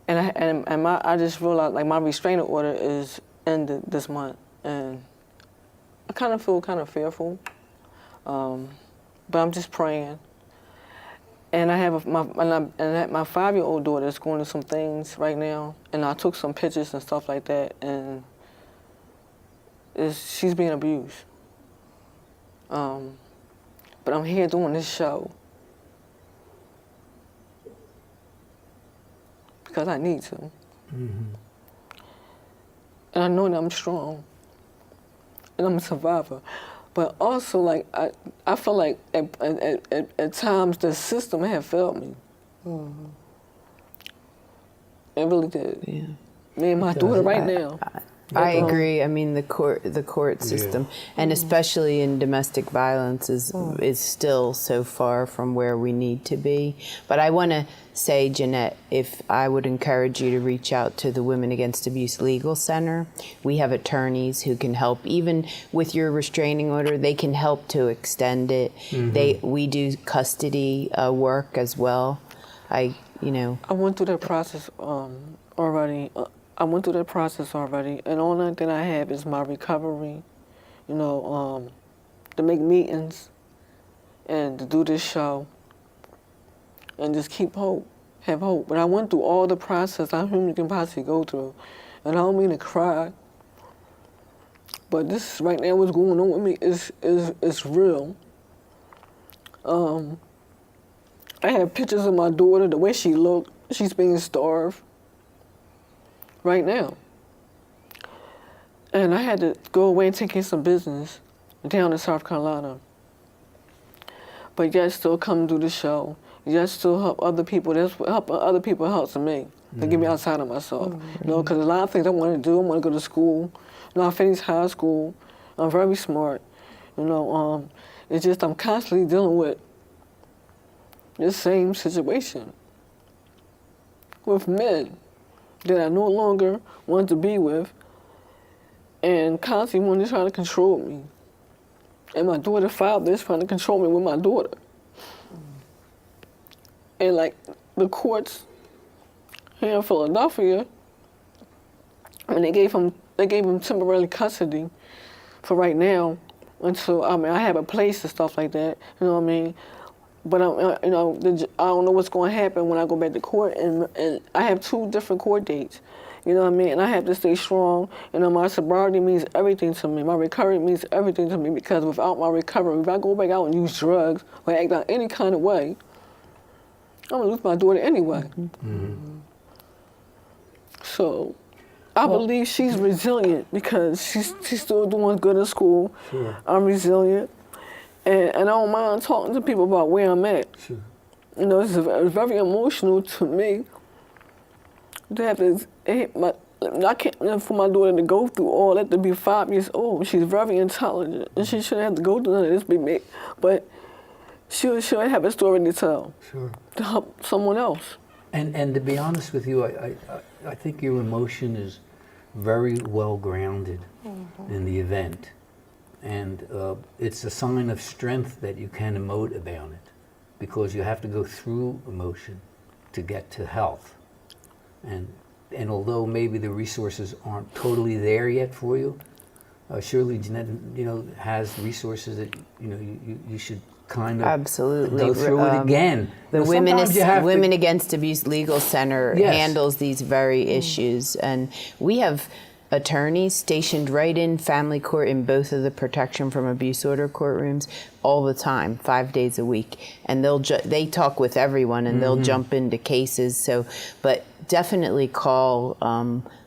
C: I just realized, like, my restraining order is ended this month, and I feel kind of fearful, but I'm just praying. And I have my 5-year-old daughter is going to some things right now, and I took some pictures and stuff like that, and she's being abused. But I'm here doing this show because I need to. Mm-hmm. And I know that I'm strong, and I'm a survivor. But also, like, I feel like at times the system had failed me. Mm-hmm. It really did. Yeah. Me and my daughter right now.
B: I agree. I mean, the court system, and especially in domestic violence, is still so far from where we need to be. But I want to say, Jeanette, if I would encourage you to reach out to the Women Against Abuse Legal Center. We have attorneys who can help, even with your restraining order. They can help to extend it. Mm-hmm. We do custody work as well. I
C: went through that process already. I went through that process already, and all that I have is my recovery, to make meetings and to do this show and just keep hope, have hope. But I went through all the process a human can possibly go through, and I don't mean to cry, but this right now what's going on with me is real. I have pictures of my daughter, the way she looked. She's being starved right now. And I had to go away and take care of some business down in South Carolina. But yet still come do the show. Yet still help other people. That's help other people helps me. To get me outside of myself. Because a lot of things I want to do. I want to go to school. I finished high school. I'm very smart. It's just I'm constantly dealing with this same situation with men that I no longer want to be with, and constantly want to try to control me. And my daughter's father is trying to control me with my daughter. And like the courts here in Philadelphia, and they gave him temporary custody for right now until I have a place and stuff like that. You know what I mean? But I don't know what's going to happen when I go back to court, and I have 2 different court dates. You know what I mean? And I have to stay strong. My sobriety means everything to me. My recovery means everything to me, because without my recovery, if I go back out and use drugs or act out any kind of way, I'm gonna lose my daughter anyway. Mm-hmm. So I believe she's resilient because she's still doing good in school. Sure. I'm resilient. And I don't mind talking to people about where I'm at. Sure. It's very emotional to me to have to I can't for my daughter to go through all that, to be 5 years old. She's very intelligent, and she shouldn't have to go through none of this. But she'll have a story to tell. Sure. To help someone else.
A: And to be honest with you, I think your emotion is very well grounded in the event. And it's a sign of strength that you can emote about it, because you have to go through emotion to get to health. And although maybe the resources aren't totally there yet for you, surely Jeanette, has resources that you should kind of
B: absolutely
A: go through it again.
B: The Women Against Abuse Legal Center handles these very issues, and we have attorneys stationed right in family court in both of the protection from abuse order courtrooms all the time, 5 days a week, and they talk with everyone, and they'll jump into cases. So, but definitely call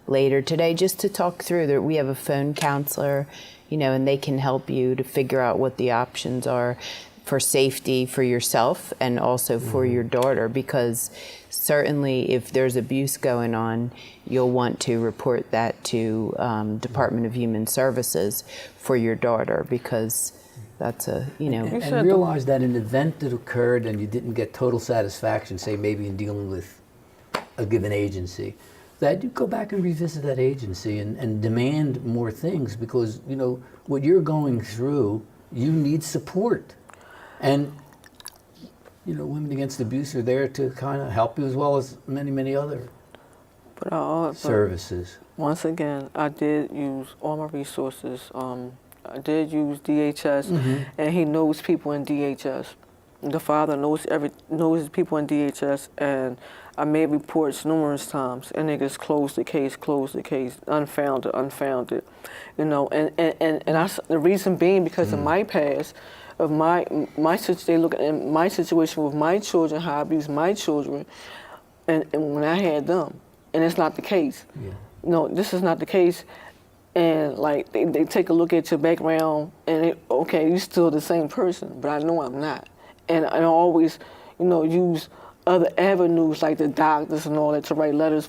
B: later today just to talk through that. We have a phone counselor, and they can help you to figure out what the options are for safety for yourself and also for your daughter, because certainly if there's abuse going on, you'll want to report that to Department of Human Services for your daughter, because that's and
A: realize that an event that occurred and you didn't get total satisfaction, say maybe in dealing with a given agency, that you go back and revisit that agency and demand more things, because what you're going through, you need support. And Women Against Abuse are there to kind of help you, as well as many, many other services.
C: Once again, I did use all my resources. I did use DHS, and he knows people in DHS. The father knows people in DHS, and I made reports numerous times, and niggas closed the case, unfounded, you know. The reason being because of my past, of they look at my situation with my children, how I abused my children, and when I had them, and it's not the case.
A: Yeah.
C: No, this is not the case. And like they take a look at your background, and okay, you're still the same person, but I know I'm not. And I always, you know, use other avenues like the doctors and all that to write letters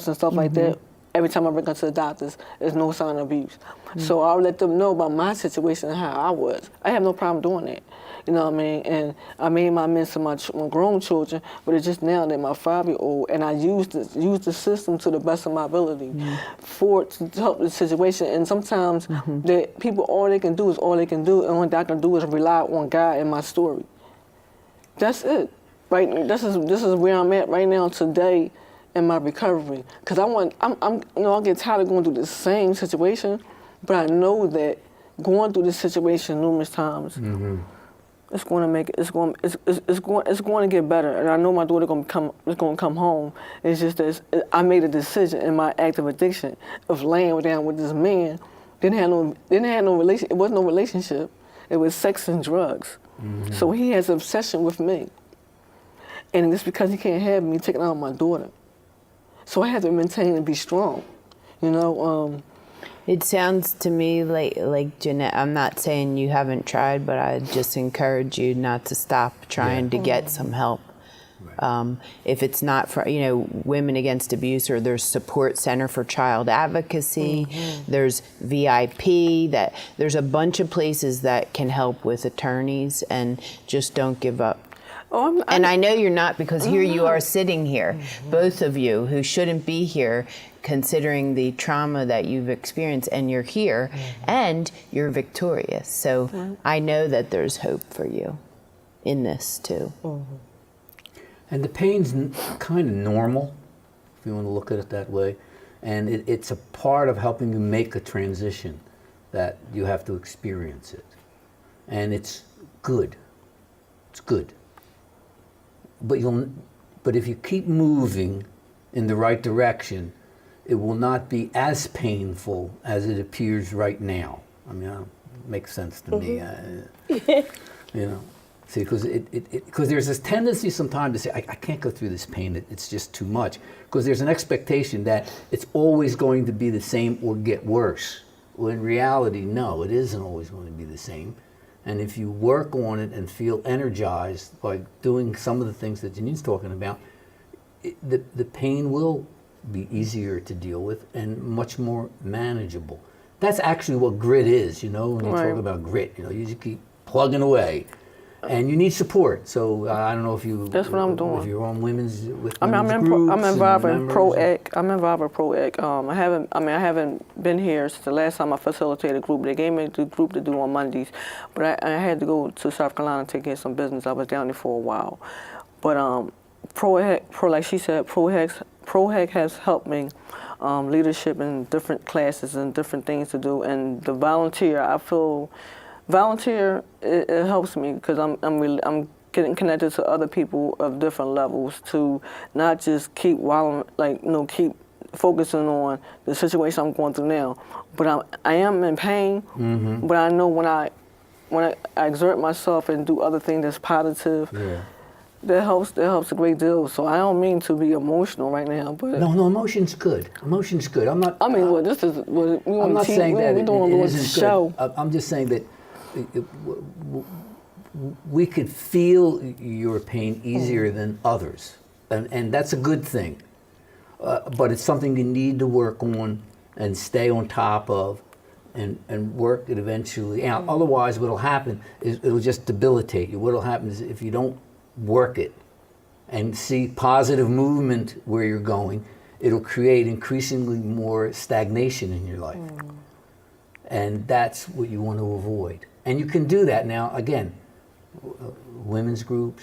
C: and stuff like that. Every time I bring them to the doctors, there's no sign of abuse. So I'll let them know about my situation and how I was. I have no problem doing that. You know what I mean? And I made my amends to my grown children, but it's just now that my 5-year-old, and I use the system to the best of my ability to help the situation. And sometimes that people, all they can do is all they can do, and all I can do is rely on God and my story. That's it. Right? This is where I'm at right now today in my recovery. Because I'll get tired of going through the same situation, but I know that going through this situation numerous times. It's going to get better, and I know my daughter is going to come home. It's just that I made a decision in my active addiction of laying down with this man. Didn't have no relation. It wasn't no relationship. It was sex and drugs. So he has an obsession with me, and it's because he can't have me taking out my daughter. So I have to maintain and be strong, you know.
B: It sounds to me like Jeanette, I'm not saying you haven't tried, but I just encourage you not to stop trying to get some help. Right. If it's not for, you know, Women Against Abuse, or there's Support Center for Child Advocacy, there's VIP, there's a bunch of places that can help with attorneys, and just don't give up. And I know you're not, because here you are sitting here, both of you who shouldn't be here, considering the trauma that you've experienced, and you're here, and you're victorious. So I know that there's hope for you in this too.
A: And the pain's kind of normal, if you want to look at it that way. And it's a part of helping you make a transition, that you have to experience it. And it's good. It's good. But if you keep moving in the right direction, it will not be as painful as it appears right now. I mean, it makes sense to me. You know, see, because there's this tendency sometimes to say, I can't go through this pain. It's just too much. Because there's an expectation that it's always going to be the same or get worse. Well, in reality, no, it isn't always going to be the same. And if you work on it and feel energized by doing some of the things that Janine's talking about, the pain will be easier to deal with and much more manageable. That's actually what grit is, you know, when you talk about grit. You know, you just keep plugging away. And you need support. So I don't know if you.
C: That's what I'm doing.
A: If you're on women's groups.
C: I'm involved in ProAct. I'm involved with ProAct. I haven't been here since the last time I facilitated a group. They gave me the group to do on Mondays, but I had to go to South Carolina to take care of some business. I was down there for a while, but like she said, ProAct has helped me. Leadership in different classes and different things to do, and the volunteer. I feel. Volunteer, it helps me because I'm getting connected to other people of different levels to not just keep keep focusing on the situation I'm going through now, but I am in pain. But I know when I exert myself and do other things that's positive, that helps a great deal. So I don't mean to be emotional right now, but
A: no, emotion's good. Emotion's good. I'm not.
C: I mean, well, this is what we want to.
A: I'm not saying that
C: it
A: isn't
C: show.
A: Good. I'm just saying that. We could feel your pain easier than others, and that's a good thing. But it's something you need to work on and stay on top of, and work it eventually out. Otherwise, what'll happen is it'll just debilitate you. What'll happen is if you don't work it and see positive movement where you're going, it'll create increasingly more stagnation in your life. And that's what you want to avoid. And you can do that now, again, women's groups,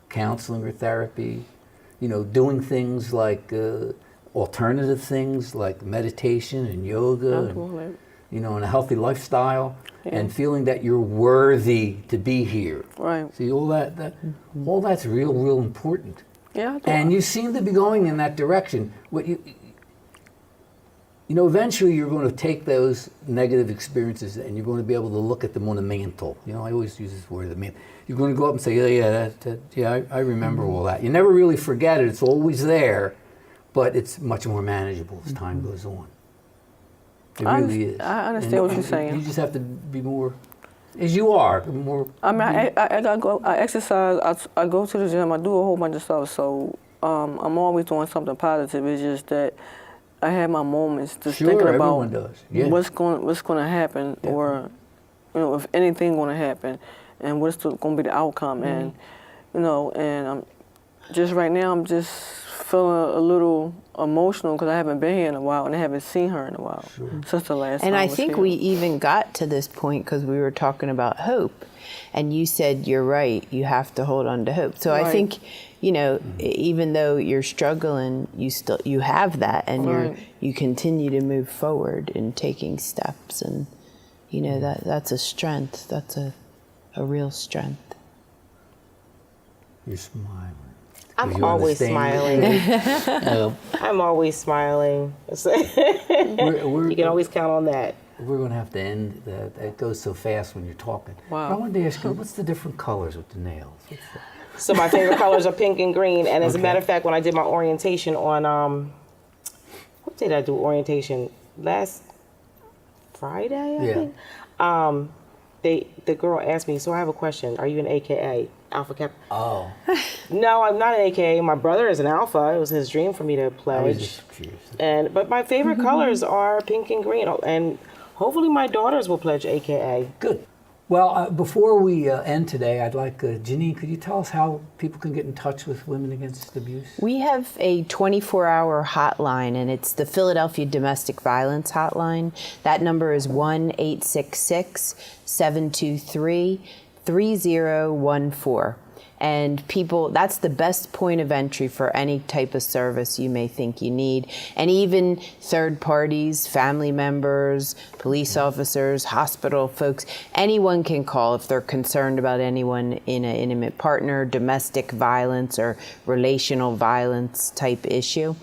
A: counseling or therapy, you know, doing things like alternative things like meditation and yoga. and a healthy lifestyle, and feeling that you're worthy to be here.
C: Right.
A: See, all that's real important.
C: Yeah.
A: And you seem to be going in that direction. What eventually you're going to take those negative experiences and you're going to be able to look at them on a mantle. I always use this word, the mantle. You're going to go up and say, I remember all that. You never really forget it. It's always there, but it's much more manageable as time goes on. It really is.
C: I understand what you're saying.
A: You just have to be more, as you are, more.
C: I mean, I exercise. I go to the gym. I do a whole bunch of stuff. So I'm always doing something positive. It's just that I have my moments just thinking about what's going to happen, or if anything going to happen, and what's going to be the outcome, and and I'm just right now I'm just feeling a little emotional because I haven't been here in a while and I haven't seen her in a while since the last time.
B: And I
C: was
B: think
C: here.
B: we even got to this point because we were talking about hope, and you said you're right. You have to hold on to hope. So I think, even though you're struggling, you have that, and you continue to move forward in taking steps, and that's a strength. That's a real strength.
A: You're smiling.
D: I'm always smiling. I'm always smiling. You can always count on that.
A: We're going to have to end that. It goes so fast when you're talking.
C: Wow.
A: But I wanted to ask you, what's the different colors with the nails?
D: So my favorite colors are pink and green. And as a matter of fact, when I did my orientation on, what did I do orientation? Last Friday, I think. The girl asked me, so I have a question. Are you an AKA? Alpha Kappa?
A: Oh.
D: No, I'm not an AKA. My brother is an Alpha. It was his dream for me to
A: I was
D: pledge.
A: just curious.
D: But my favorite colors are pink and green. And hopefully my daughters will pledge AKA.
A: Good. Well, before we end today, I'd like, Janine, could you tell us how people can get in touch with Women Against Abuse?
B: We have a 24-hour hotline, and it's the Philadelphia Domestic Violence Hotline. That number is 1-866-723-3014. And people, that's the best point of entry for any type of service you may think you need. And even third parties, family members, police officers, hospital folks, anyone can call if they're concerned about anyone in an intimate partner, domestic violence, or relational violence type issue.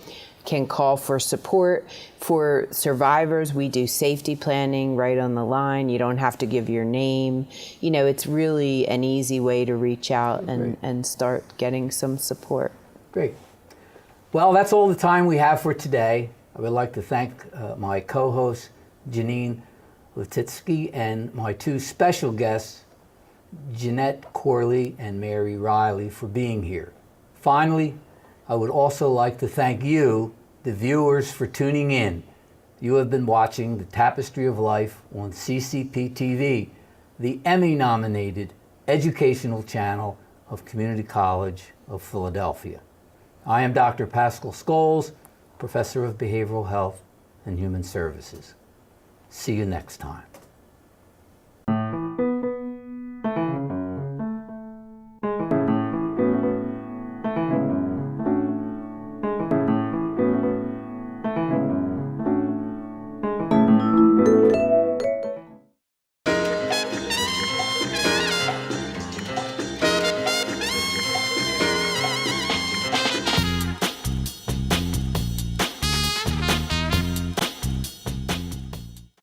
B: Can call for support. For survivors, we do safety planning right on the line. You don't have to give your name. It's really an easy way to reach out and start getting some support.
A: Great. Well, that's all the time we have for today. I would like to thank my co-host, Janine Letitsky, and my two special guests, Jeanette Corley and Mary Riley, for being here. Finally, I would also like to thank you, the viewers, for tuning in. You have been watching the Tapestry of Life on CCP TV, the Emmy-nominated educational channel of Community College of Philadelphia. I am Dr. Pascal Scholes, Professor of Behavioral Health and Human Services. See you next time.